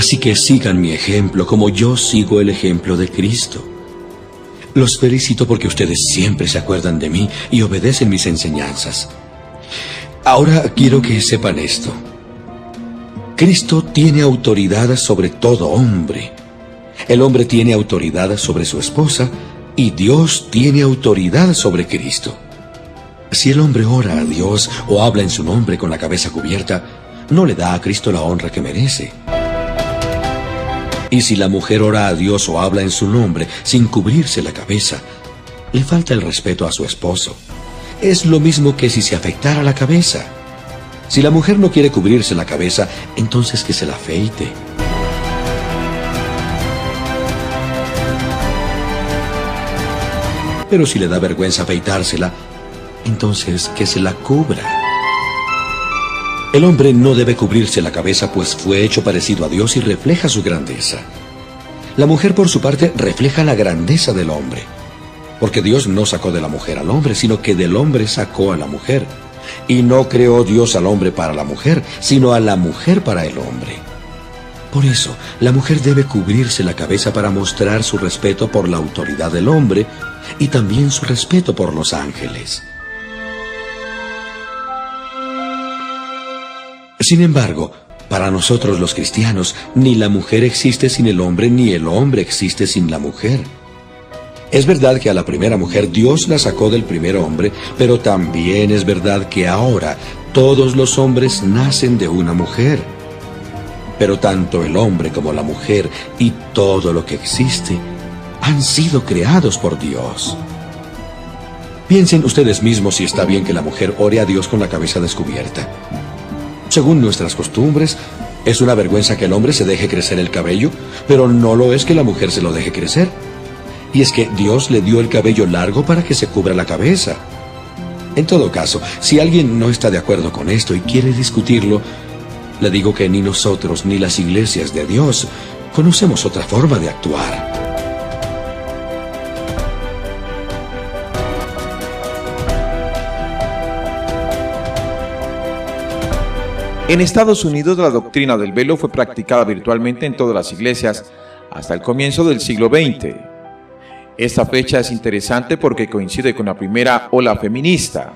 Así que sigan mi ejemplo como yo sigo el ejemplo de Cristo. Los felicito porque ustedes siempre se acuerdan de mí y obedecen mis enseñanzas. Ahora quiero que sepan esto. Cristo tiene autoridad sobre todo hombre. El hombre tiene autoridad sobre su esposa y Dios tiene autoridad sobre Cristo. Si el hombre ora a Dios o habla en su nombre con la cabeza cubierta, no le da a Cristo la honra que merece. Y si la mujer ora a Dios o habla en su nombre sin cubrirse la cabeza, le falta el respeto a su esposo. Es lo mismo que si se afeitara la cabeza. Si la mujer no quiere cubrirse la cabeza, entonces que se la afeite. Pero si le da vergüenza afeitársela, entonces que se la cubra. El hombre no debe cubrirse la cabeza, pues fue hecho parecido a Dios y refleja su grandeza. La mujer, por su parte, refleja la grandeza del hombre, porque Dios no sacó de la mujer al hombre, sino que del hombre sacó a la mujer. Y no creó Dios al hombre para la mujer, sino a la mujer para el hombre. Por eso, la mujer debe cubrirse la cabeza para mostrar su respeto por la autoridad del hombre y también su respeto por los ángeles. Sin embargo, para nosotros los cristianos, ni la mujer existe sin el hombre, ni el hombre existe sin la mujer. Es verdad que a la primera mujer Dios la sacó del primer hombre, pero también es verdad que ahora todos los hombres nacen de una mujer. Pero tanto el hombre como la mujer y todo lo que existe han sido creados por Dios. Piensen ustedes mismos si está bien que la mujer ore a Dios con la cabeza descubierta. Según nuestras costumbres, es una vergüenza que el hombre se deje crecer el cabello, pero no lo es que la mujer se lo deje crecer. Y es que Dios le dio el cabello largo para que se cubra la cabeza. En todo caso, si alguien no está de acuerdo con esto y quiere discutirlo, le digo que ni nosotros ni las iglesias de Dios conocemos otra forma de actuar. En Estados Unidos, la doctrina del velo fue practicada virtualmente en todas las iglesias hasta el comienzo del siglo XX. Esta fecha es interesante porque coincide con la primera ola feminista.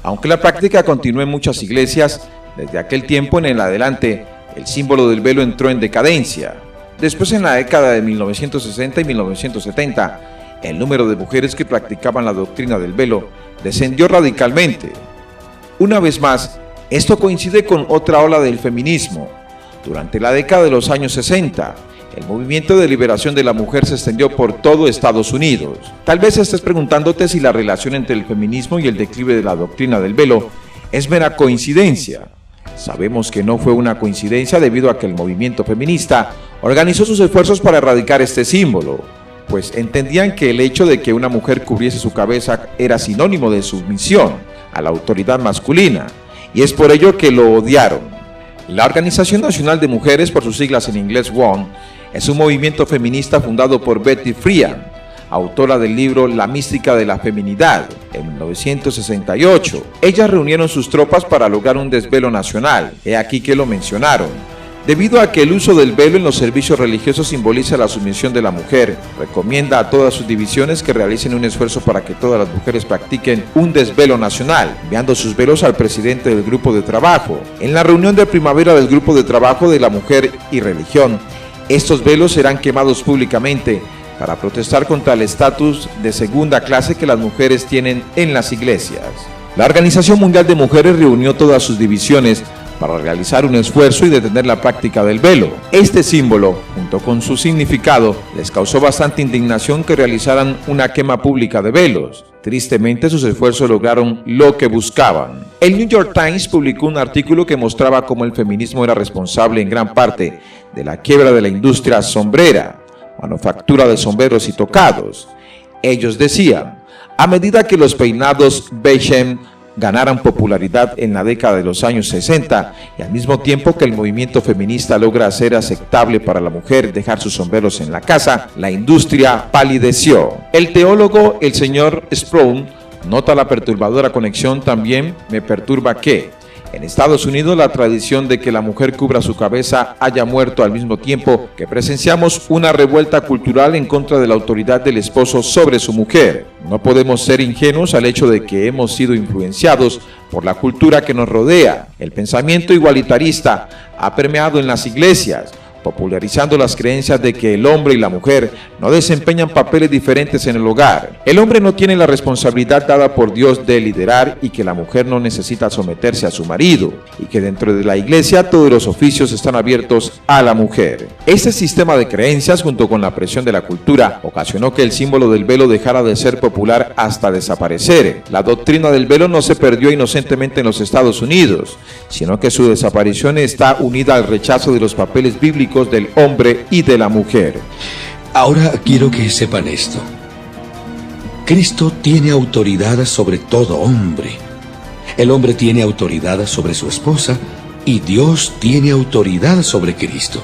Aunque la práctica continúa en muchas iglesias, desde aquel tiempo en adelante, el símbolo del velo entró en decadencia. Después, en la década de 1960 y 1970, el número de mujeres que practicaban la doctrina del velo descendió radicalmente. Una vez más, esto coincide con otra ola del feminismo. Durante la década de los años 60, el movimiento de liberación de la mujer se extendió por todo Estados Unidos. Tal vez estés preguntándote si la relación entre el feminismo y el declive de la doctrina del velo es mera coincidencia. Sabemos que no fue una coincidencia debido a que el movimiento feminista organizó sus esfuerzos para erradicar este símbolo, pues entendían que el hecho de que una mujer cubriese su cabeza era sinónimo de sumisión a la autoridad masculina, y es por ello que lo odiaron. La Organización Nacional de Mujeres, por sus siglas en inglés WON, es un movimiento feminista fundado por Betty Friedan, autora del libro La mística de la feminidad, en 1968. Ellas reunieron sus tropas para lograr un desvelo nacional, he aquí que lo mencionaron. Debido a que el uso del velo en los servicios religiosos simboliza la sumisión de la mujer, recomienda a todas sus divisiones que realicen un esfuerzo para que todas las mujeres practiquen un desvelo nacional, enviando sus velos al presidente del grupo de trabajo. En la reunión de primavera del grupo de trabajo de la mujer y religión, estos velos serán quemados públicamente para protestar contra el estatus de segunda clase que las mujeres tienen en las iglesias. La Organización Mundial de Mujeres reunió todas sus divisiones para realizar un esfuerzo y detener la práctica del velo. Este símbolo, junto con su significado, les causó bastante indignación que realizaran una quema pública de velos. Tristemente, sus esfuerzos lograron lo que buscaban. El New York Times publicó un artículo que mostraba cómo el feminismo era responsable en gran parte de la quiebra de la industria sombrera, manufactura de sombreros y tocados. Ellos decían, a medida que los peinados Beckham ganaran popularidad en la década de los años 60 y al mismo tiempo que el movimiento feminista logra hacer aceptable para la mujer dejar sus sombreros en la casa, la industria palideció. El teólogo, el señor Sproul, nota la perturbadora conexión. También me perturba que, En Estados Unidos, la tradición de que la mujer cubra su cabeza haya muerto al mismo tiempo que presenciamos una revuelta cultural en contra de la autoridad del esposo sobre su mujer. No podemos ser ingenuos al hecho de que hemos sido influenciados por la cultura que nos rodea. El pensamiento igualitarista ha permeado en las iglesias, popularizando las creencias de que el hombre y la mujer no desempeñan papeles diferentes en el hogar. El hombre no tiene la responsabilidad dada por Dios de liderar y que la mujer no necesita someterse a su marido, y que dentro de la iglesia todos los oficios están abiertos a la mujer. Este sistema de creencias, junto con la presión de la cultura, ocasionó que el símbolo del velo dejara de ser popular hasta desaparecer. La doctrina del velo no se perdió inocentemente en los Estados Unidos, sino que su desaparición está unida al rechazo de los papeles bíblicos del hombre y de la mujer. Ahora quiero que sepan esto. Cristo tiene autoridad sobre todo hombre. El hombre tiene autoridad sobre su esposa y Dios tiene autoridad sobre Cristo.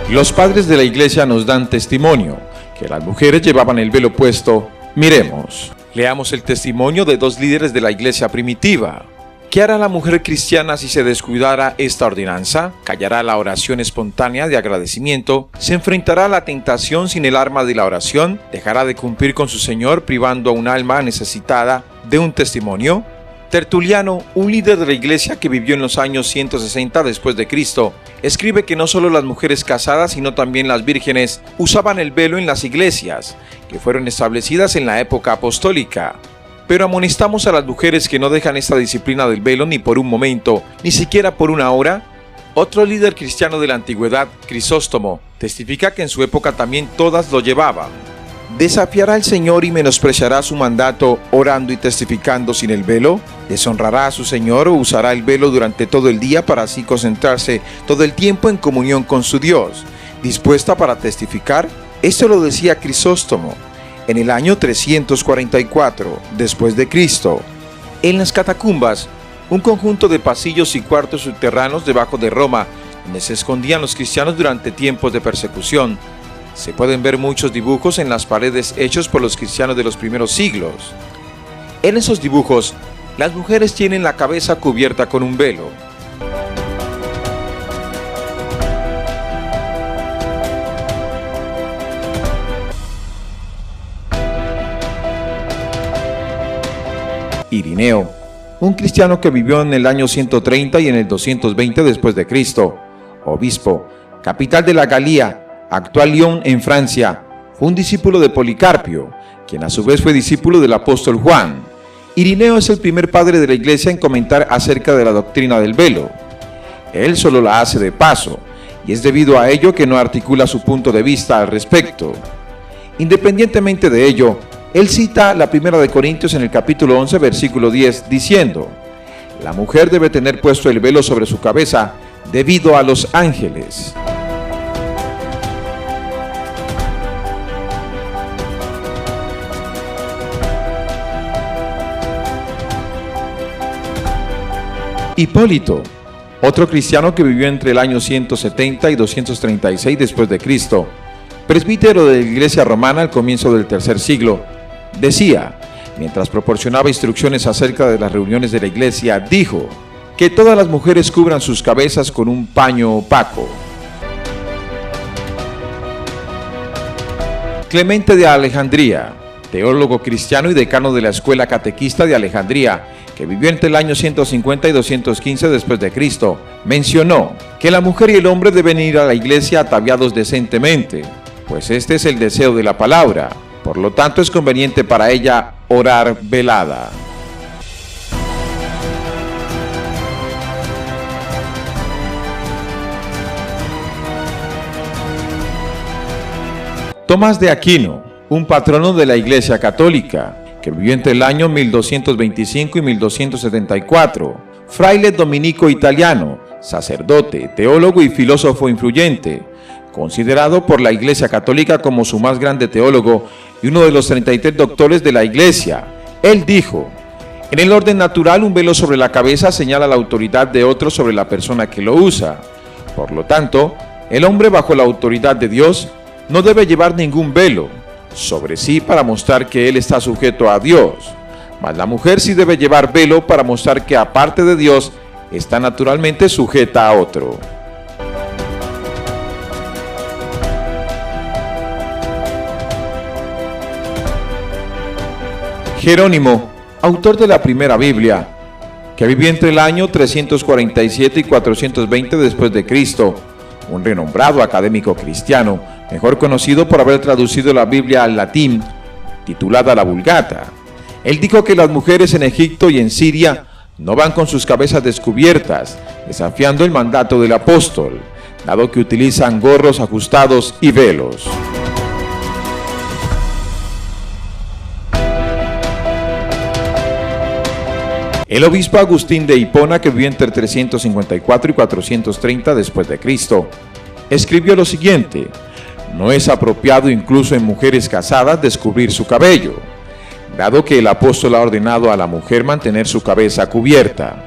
Los padres de la iglesia nos dan testimonio que las mujeres llevaban el velo puesto. Miremos, leamos el testimonio de dos líderes de la iglesia primitiva. ¿Qué hará la mujer cristiana si se descuidara esta ordenanza? ¿Callará la oración espontánea de agradecimiento? ¿Se enfrentará a la tentación sin el arma de la oración? ¿Dejará de cumplir con su Señor privando a un alma necesitada de un testimonio? Tertuliano, un líder de la iglesia que vivió en los años 160 después de Cristo, escribe que no solo las mujeres casadas, sino también las vírgenes usaban el velo en las iglesias, que fueron establecidas en la época apostólica. Pero amonestamos a las mujeres que no dejan esta disciplina del velo ni por un momento, ni siquiera por una hora. Otro líder cristiano de la antigüedad, Crisóstomo, testifica que en su época también todas lo llevaban. ¿Desafiará al Señor y menospreciará su mandato orando y testificando sin el velo? ¿Deshonrará a su Señor o usará el velo durante todo el día para así concentrarse todo el tiempo en comunión con su Dios, dispuesta para testificar? Esto lo decía Crisóstomo en el año 344 después de Cristo. En las catacumbas, un conjunto de pasillos y cuartos subterráneos debajo de Roma, donde se escondían los cristianos durante tiempos de persecución, se pueden ver muchos dibujos en las paredes hechos por los cristianos de los primeros siglos. En esos dibujos, las mujeres tienen la cabeza cubierta con un velo. Irineo, un cristiano que vivió en el año 130 y en el 220 después de Cristo, obispo, capital de la Galia, actual Lyon en Francia, fue un discípulo de Policarpio, quien a su vez fue discípulo del apóstol Juan. Irineo es el primer padre de la iglesia en comentar acerca de la doctrina del velo. Él solo la hace de paso, y es debido a ello que no articula su punto de vista al respecto. Independientemente de ello, él cita la primera de Corintios en el capítulo 11, versículo 10, diciendo: la mujer debe tener puesto el velo sobre su cabeza debido a los ángeles. Hipólito, otro cristiano que vivió entre el año 170 y 236 después de Cristo, presbítero de la iglesia romana al comienzo del tercer siglo, decía, mientras proporcionaba instrucciones acerca de las reuniones de la iglesia, dijo: que todas las mujeres cubran sus cabezas con un paño opaco. Clemente de Alejandría, teólogo cristiano y decano de la escuela catequista de Alejandría, que vivió entre el año 150 y 215 después de Cristo, mencionó que la mujer y el hombre deben ir a la iglesia ataviados decentemente, pues este es el deseo de la palabra. Por lo tanto, es conveniente para ella orar velada. Tomás de Aquino, un patrono de la Iglesia Católica, que vivió entre el año 1225 y 1274, fraile dominico italiano, sacerdote, teólogo y filósofo influyente, considerado por la Iglesia Católica como su más grande teólogo y uno de los 33 doctores de la Iglesia. Él dijo: en el orden natural, un velo sobre la cabeza señala la autoridad de otro sobre la persona que lo usa. Por lo tanto, el hombre bajo la autoridad de Dios no debe llevar ningún velo, sobre sí para mostrar que él está sujeto a Dios, mas la mujer sí debe llevar velo para mostrar que aparte de Dios está naturalmente sujeta a otro. Jerónimo, autor de la primera Biblia, que vivió entre el año 347 y 420 después de Cristo, un renombrado académico cristiano, mejor conocido por haber traducido la Biblia al latín, titulada la Vulgata. Él dijo que las mujeres en Egipto y en Siria no van con sus cabezas descubiertas, desafiando el mandato del apóstol, dado que utilizan gorros ajustados y velos. El obispo Agustín de Hipona, que vivió entre 354 y 430 después de Cristo, escribió lo siguiente: no es apropiado incluso en mujeres casadas descubrir su cabello, dado que el apóstol ha ordenado a la mujer mantener su cabeza cubierta.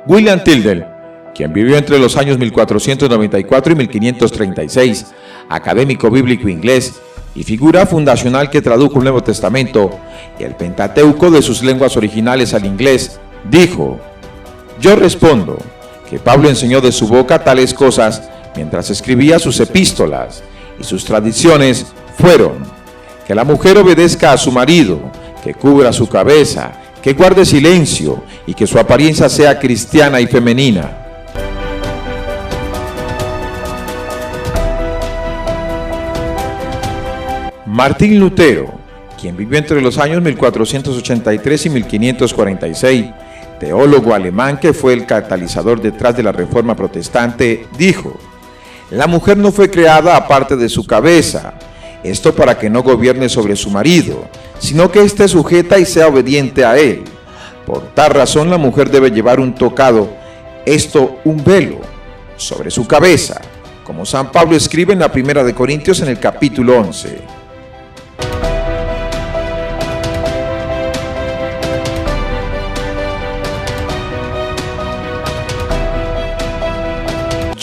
William Tyndale, quien vivió entre los años 1494 y 1536, académico bíblico inglés y figura fundacional que tradujo el Nuevo Testamento y el Pentateuco de sus lenguas originales al inglés, dijo: yo respondo que Pablo enseñó de su boca tales cosas mientras escribía sus epístolas, y sus tradiciones fueron que la mujer obedezca a su marido, que cubra su cabeza, que guarde silencio y que su apariencia sea cristiana y femenina. Martín Lutero, quien vivió entre los años 1483 y 1546, teólogo alemán que fue el catalizador detrás de la Reforma Protestante, dijo: la mujer no fue creada aparte de su cabeza, esto para que no gobierne sobre su marido, sino que esté sujeta y sea obediente a él. Por tal razón la mujer debe llevar un tocado, esto un velo, sobre su cabeza, como San Pablo escribe en la Primera de Corintios en el capítulo 11.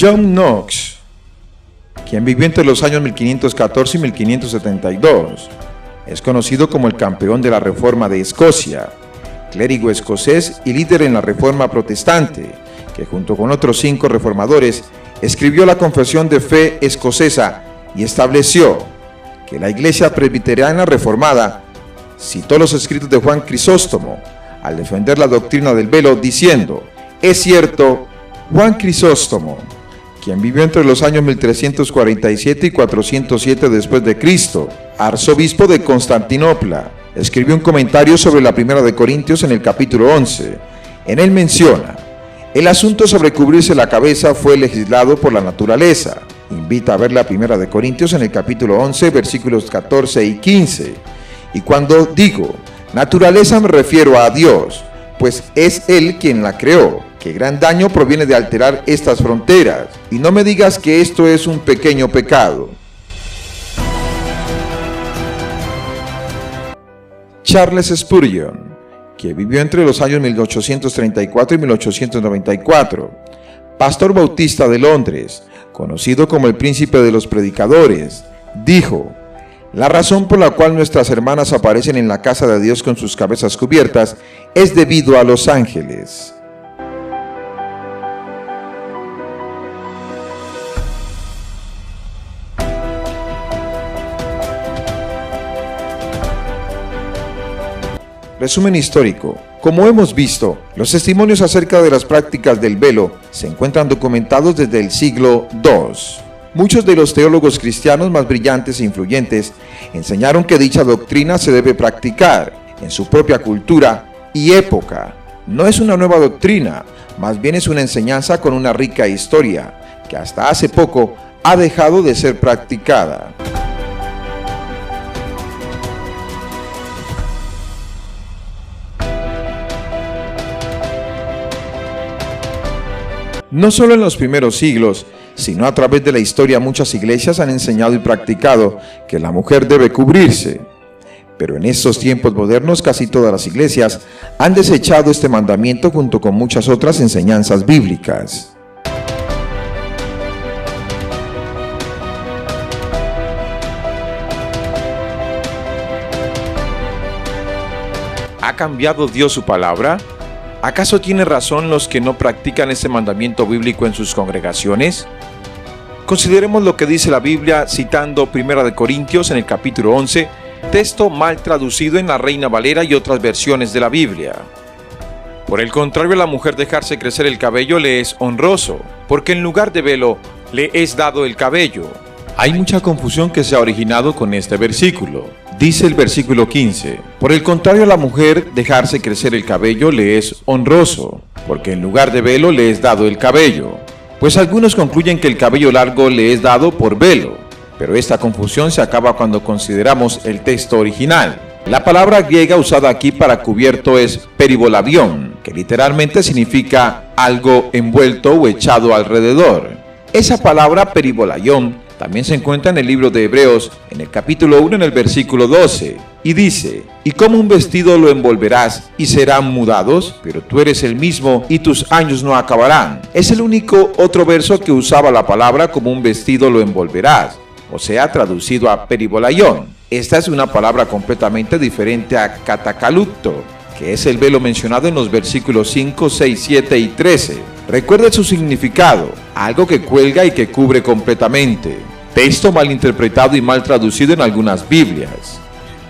John Knox, quien vivió entre los años 1514 y 1572, es conocido como el campeón de la Reforma de Escocia, clérigo escocés y líder en la Reforma Protestante, que junto con otros 5 reformadores escribió la Confesión de Fe escocesa y estableció que la Iglesia Presbiteriana Reformada citó los escritos de Juan Crisóstomo al defender la doctrina del velo diciendo: es cierto, Juan Crisóstomo, quien vivió entre los años 1347 y 407 después de Cristo, arzobispo de Constantinopla, escribió un comentario sobre la Primera de Corintios en el capítulo 11. En él menciona: el asunto sobre cubrirse la cabeza fue legislado por la naturaleza. Invita a ver la Primera de Corintios en el capítulo 11, versículos 14 y 15. Y cuando digo naturaleza me refiero a Dios, pues es Él quien la creó. Qué gran daño proviene de alterar estas fronteras, y no me digas que esto es un pequeño pecado. Charles Spurgeon, que vivió entre los años 1834 y 1894, pastor bautista de Londres, conocido como el príncipe de los predicadores, dijo: la razón por la cual nuestras hermanas aparecen en la casa de Dios con sus cabezas cubiertas es debido a los ángeles. Resumen histórico. Como hemos visto, los testimonios acerca de las prácticas del velo se encuentran documentados desde el siglo II. Muchos de los teólogos cristianos más brillantes e influyentes enseñaron que dicha doctrina se debe practicar en su propia cultura y época. No es una nueva doctrina, más bien es una enseñanza con una rica historia que hasta hace poco ha dejado de ser practicada. No solo en los primeros siglos, sino a través de la historia muchas iglesias han enseñado y practicado que la mujer debe cubrirse. Pero en estos tiempos modernos casi todas las iglesias han desechado este mandamiento junto con muchas otras enseñanzas bíblicas. ¿Ha cambiado Dios su palabra? ¿Acaso tiene razón los que no practican este mandamiento bíblico en sus congregaciones? Consideremos lo que dice la Biblia citando 1 Corintios en el capítulo 11, texto mal traducido en la Reina Valera y otras versiones de la Biblia. Por el contrario, a la mujer dejarse crecer el cabello le es honroso, porque en lugar de velo le es dado el cabello. Hay mucha confusión que se ha originado con este versículo. Dice el versículo 15, por el contrario, a la mujer dejarse crecer el cabello le es honroso, porque en lugar de velo le es dado el cabello. Pues algunos concluyen que el cabello largo le es dado por velo, pero esta confusión se acaba cuando consideramos el texto original. La palabra griega usada aquí para cubierto es peribolabión, que literalmente significa algo envuelto o echado alrededor. Esa palabra peribolaión también se encuentra en el libro de Hebreos, en el capítulo 1, en el versículo 12, y dice, y como un vestido lo envolverás, y serán mudados, pero tú eres el mismo, y tus años no acabarán. Es el único otro verso que usaba la palabra como un vestido lo envolverás, o sea, traducido a peribolaión. Esta es una palabra completamente diferente a catacalupto, que es el velo mencionado en los versículos 5, 6, 7 y 13. Recuerde su significado, algo que cuelga y que cubre completamente. Texto mal interpretado y mal traducido en algunas Biblias.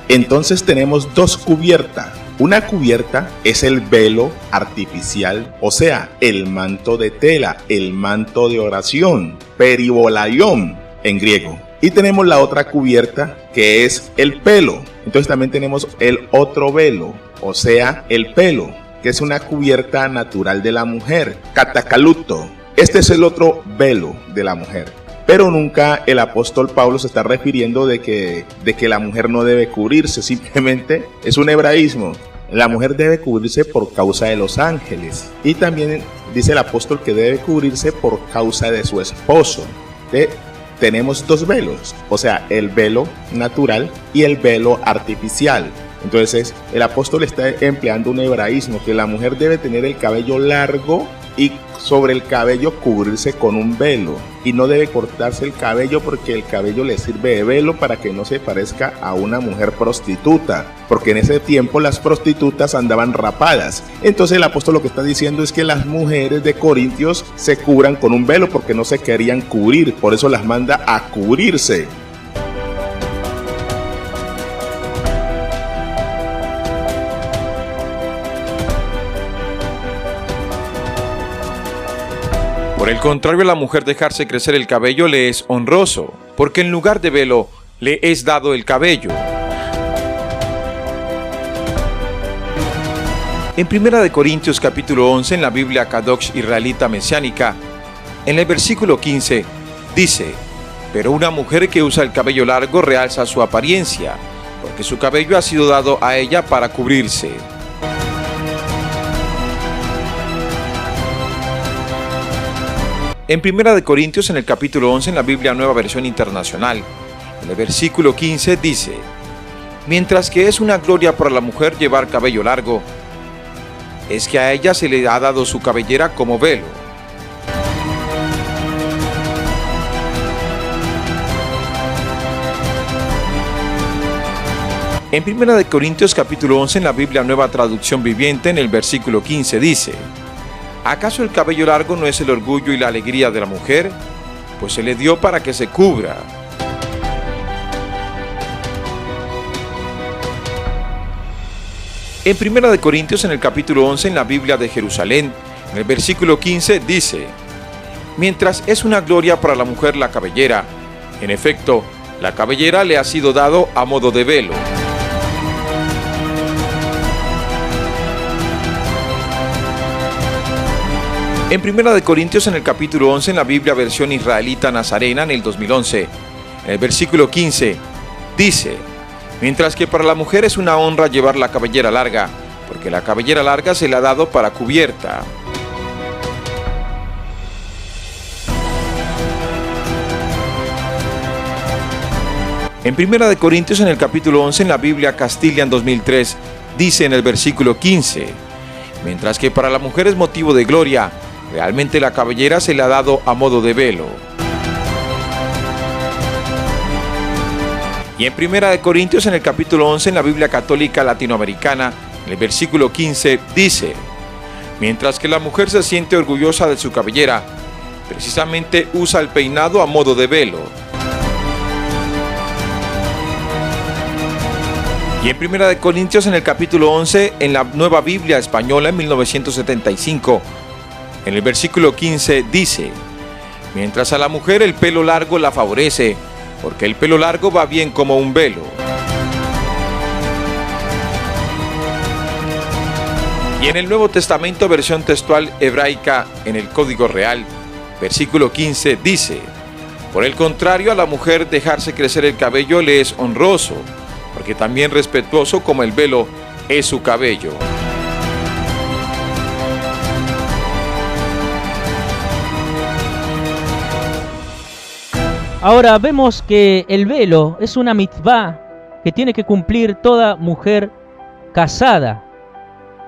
Entonces tenemos dos cubiertas. Una cubierta es el velo artificial, o sea, el manto de tela, el manto de oración, peribolaión en griego. Y tenemos la otra cubierta que es el pelo. Entonces también tenemos el otro velo, o sea, el pelo, que es una cubierta natural de la mujer, catacalupto. Este es el otro velo de la mujer. Pero nunca el apóstol Pablo se está refiriendo de que la mujer no debe cubrirse, simplemente es un hebraísmo. La mujer debe cubrirse por causa de los ángeles. Y también dice el apóstol que debe cubrirse por causa de su esposo. Tenemos dos velos, o sea, el velo natural y el velo artificial. Entonces el apóstol está empleando un hebraísmo, que la mujer debe tener el cabello largo y sobre el cabello cubrirse con un velo, y no debe cortarse el cabello porque el cabello le sirve de velo para que no se parezca a una mujer prostituta, porque en ese tiempo las prostitutas andaban rapadas. Entonces el apóstol lo que está diciendo es que las mujeres de Corintios se cubran con un velo porque no se querían cubrir, por eso las manda a cubrirse. Por el contrario, a la mujer dejarse crecer el cabello le es honroso, porque en lugar de velo le es dado el cabello. En 1 Corintios capítulo 11, en la Biblia Kadosh Israelita Mesiánica, en el versículo 15, dice, pero una mujer que usa el cabello largo realza su apariencia, porque su cabello ha sido dado a ella para cubrirse. En 1 Corintios, en el capítulo 11, en la Biblia Nueva Versión Internacional, en el versículo 15 dice, mientras que es una gloria para la mujer llevar cabello largo, es que a ella se le ha dado su cabellera como velo. En 1 Corintios capítulo 11, en la Biblia Nueva Traducción Viviente, en el versículo 15 dice, ¿acaso el cabello largo no es el orgullo y la alegría de la mujer? Pues se le dio para que se cubra. En 1 Corintios, en el capítulo 11, en la Biblia de Jerusalén, en el versículo 15 dice, mientras es una gloria para la mujer la cabellera, en efecto, la cabellera le ha sido dado a modo de velo. En 1 Corintios, en el capítulo 11, en la Biblia versión israelita Nazarena, en el 2011, en el versículo 15, dice, mientras que para la mujer es una honra llevar la cabellera larga, porque la cabellera larga se le ha dado para cubierta. En 1 Corintios, en el capítulo 11, en la Biblia Castilian 2003, dice en el versículo 15: mientras que para la mujer es motivo de gloria, realmente la cabellera se le ha dado a modo de velo. Y en 1 Corintios, en el capítulo 11, en la Biblia Católica Latinoamericana, en el versículo 15, dice: mientras que la mujer se siente orgullosa de su cabellera, precisamente usa el peinado a modo de velo. Y en 1 Corintios, en el capítulo 11, en la Nueva Biblia Española, en 1975, en el versículo 15, dice: mientras a la mujer el pelo largo la favorece, porque el pelo largo va bien como un velo. Y en el Nuevo Testamento, versión textual hebraica, en el Código Real, versículo 15, dice: por el contrario, a la mujer dejarse crecer el cabello le es honroso, porque también respetuoso como el velo es su cabello. Ahora vemos que el velo es una mitzvah que tiene que cumplir toda mujer casada.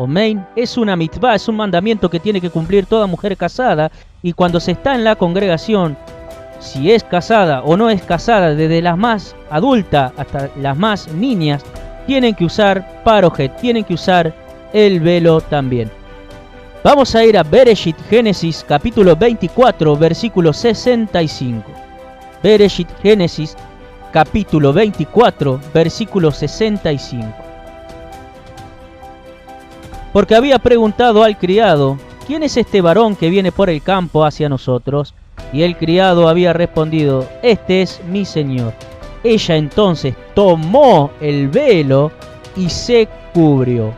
Amén. Es una mitzvah, es un mandamiento que tiene que cumplir toda mujer casada. Y cuando se está en la congregación, si es casada o no es casada, desde las más adultas hasta las más niñas, tienen que usar parojet, tienen que usar el velo también. Vamos a ir a Bereshit, Génesis, capítulo 24, versículo 65. Bereshit, Génesis, capítulo 24, versículo 65. Porque había preguntado al criado: ¿quién es este varón que viene por el campo hacia nosotros? Y el criado había respondido: este es mi señor. Ella entonces tomó el velo y se cubrió.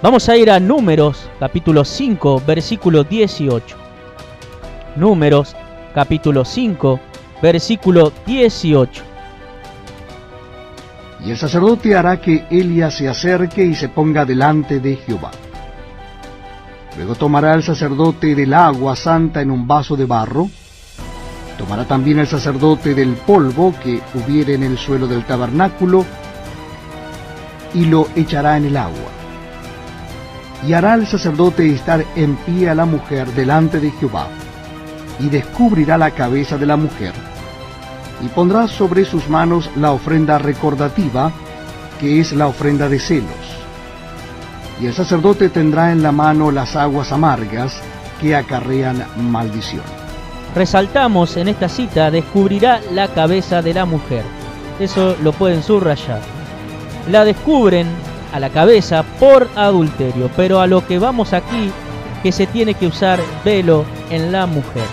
Vamos a ir a Números, capítulo 5, versículo 18. Números, capítulo 5, versículo 18. Y el sacerdote hará que Elías se acerque y se ponga delante de Jehová. Luego tomará el sacerdote del agua santa en un vaso de barro. Tomará también el sacerdote del polvo que hubiere en el suelo del tabernáculo y lo echará en el agua. Y hará el sacerdote estar en pie a la mujer delante de Jehová, y descubrirá la cabeza de la mujer, y pondrá sobre sus manos la ofrenda recordativa, que es la ofrenda de celos. Y el sacerdote tendrá en la mano las aguas amargas que acarrean maldición. Resaltamos en esta cita: descubrirá la cabeza de la mujer. Eso lo pueden subrayar. La descubren a la cabeza por adulterio, pero a lo que vamos aquí, que se tiene que usar velo en la mujer.